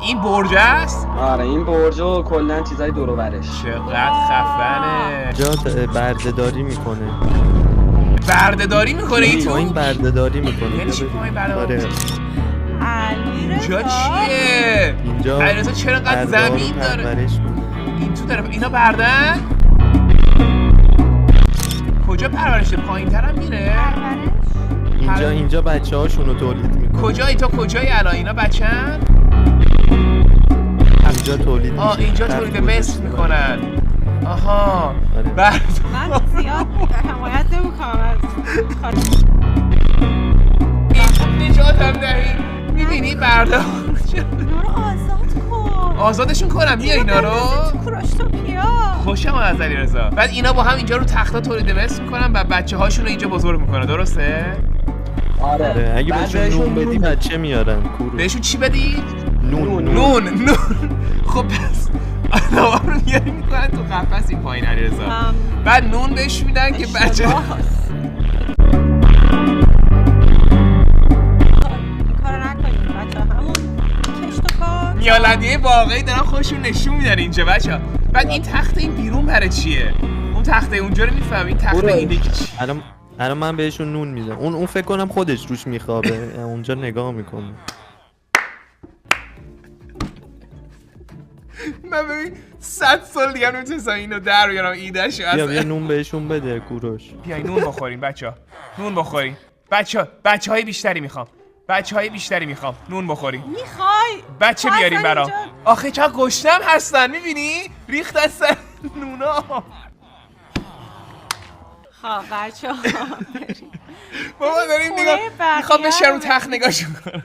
این برج است؟ آره این برج و کلا چیزای دور و برش. چقدر خفنه. جا بردهداری میکنه. بردهداری میکنه این تو؟ این بردهداری میکنه. یعنی چی پایین بردهداری؟ علیرضا اینجا چیه؟ اینجا علیرضا چرا انقدر زمین داره؟ این تو طرف اینا بردن؟ کجا پرورشه؟ پایین تر هم میره؟ اینجا بچه هاشونو تولید میکنه. کجایی تو کجایی الان اینا بچن؟ اینجا تولید میشه. اینجا تولید مثل میکنن. آها من زیاد حمایت نمیکنم از نجات هم دهی. میبینی برده اینا رو آزاد کن. آزادشون کنم بیا اینا رو. کروشتوپیا خوشم از علیرضا. بعد اینا با هم اینجا رو تختا تولید مثل میکنن و بچه هاشون رو اینجا بزرگ میکنه درسته؟ آره اگه بهشون نون بدی بچه میارن. بهشون چی بدی؟ نون. خب پس آدم رو میاری میکنن تو قفس این پایین علیرضا. بعد نون بهش میدن که بچه این کارو نکنیم بچه همون کشت و کار میالندیه واقعی دارن خودشون نشون میدن اینجا بچه. بعد این تخت این بیرون برای چیه؟ اون تخته اونجا رو میفهم این تخته اینه که چی؟ الان من بهشون نون میدم. اون فکر کنم خودش روش میخوابه. اونجا نگاه میکنه. من ببین 100 سال دیگه نمیتونستم اینو در بیارم ایدهشو اصلا. بیا نون بهشون بده کوروش. بیای نون بخوریم بچه‌ها. نون بخوریم. بچه‌های بیشتری میخوام. بچه‌های بیشتری میخوام. نون بخوریم. میخوای بچه بیاریم برام. آخه چقدر گشنم هستن میبینی؟ ریخت از سر نونا. خب بچه ها بابا داریم نگاه میخوام بشم رو تخت نگاهشون کنم.